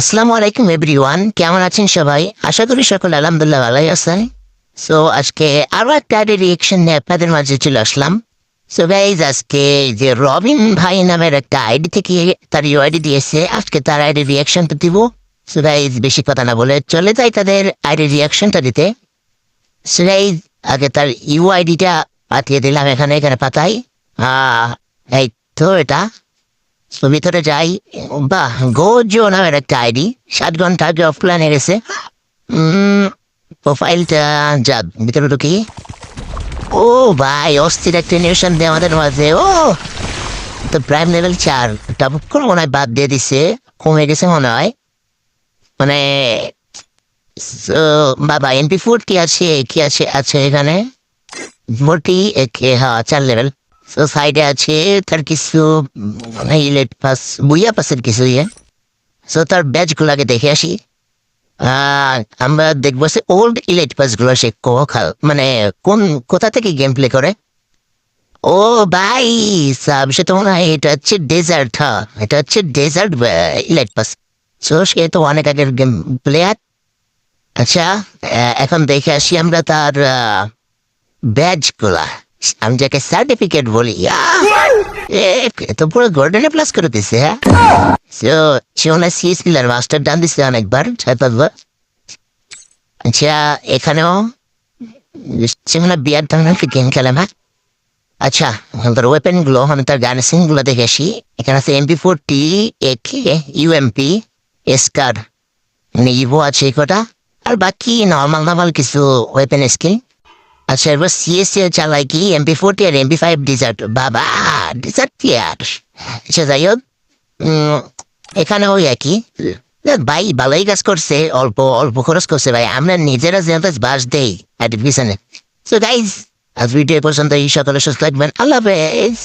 আসসালামু আলাইকুম এভরিওয়ান, কেমন আছেন সবাই? আশা করি সকলে আলহামদুলিল্লাহ ভালোই আছেন। সো আজকে আরো একটা রিয়েকশন নিয়ে আপনাদের মাঝে চলে আসলাম। সো গাইজ, আজকে যে রবিন ভাই নামের একটা আইডি থেকে তার ইউআইডি দিয়েছে, আজকে তার আইডি রিয়াকশনটা দিব। সো গাইজ, বেশি কথা না বলে চলে যাই তাদের আইডি রিয়াকশনটা দিতে। সো গাইজ, আগে তার ইউআইডিটা পাঠিয়ে দিলাম, এখানে এখানে পাঠাই। এই তো এটা। তো ভিতরে যাই। বাহ, গোজো নামের একটা আইডি 7 ঘন্টা আগে অফলাইনে গেছে। প্রোফাইলটা যা ভিতরে ঢুকি। ও ভাই, অস্থির একটা নিউশন দিয়ে আমাদের মাঝে। ও তো প্রাইম লেভেল 4 টাবুক করে মনে হয় বাদ দিয়ে দিছে, কমে গেছে মনে হয়। মানে বাবা MP4 কি আছে এখানে মোটি হ্যাঁ 4 লেভেল। তো সাইডে আছে তার কিছু ইলেট পাস, বুইয়া পাসের কিছু ইয়ে। সো তার ব্যাচ গুলাকে দেখে আসি। আমরা দেখবো সে ওল্ড ইলেট পাস গুলো সে মানে কোথা থেকে গেম প্লে করে। ও ভাই সাব, সে তো মনে হয় এটা হচ্ছে ডেজার্ট। হ্যাঁ, এটা হচ্ছে ডেজার্ট ইলেট পাস। সো সে তো অনেক আগের গেম প্লেয়ার। আচ্ছা, এখন দেখে আসি আমরা তার ব্যাচ গুলা, আমি যাকে সার্টিফিকেট বলি। তো পুরো গোল্ডেনে প্লাস করে দিছে। হ্যাঁ, সে সিএস কিলার মাস্টার ডান দিছে অনেকবার, 4-5 বার। আচ্ছা, এখানেও সেখানে বিয়ার ধরনের গেম খেলে না। আচ্ছা, তার ওয়েপেন গুলো মানে তার গার্নিসিং গুলো দেখে আসি। এখানে আছে MP40, AK, UMP, এসকার, মানে ইভো আছে কটা। আর বাকি নর্মাল কিছু ওয়েপেন স্কিল। আচ্ছা, এবার সিএসএ চালাই কি MP40 আর MP5 ডিজার্ট। বাবা, ডিজার্ট কি আর। আচ্ছা, যাই হোক, এখানে ওই একই। ভাই ভালোই কাজ করছে, অল্প অল্প খরচ করছে ভাই, আমরা নিজেরা যেন বাস দেই আর পিছনে। সো গাইজ, আজ ভিডিও পর্যন্ত এই সকলে সুস্থ থাকবেন। আল্লাহ হাফেজ।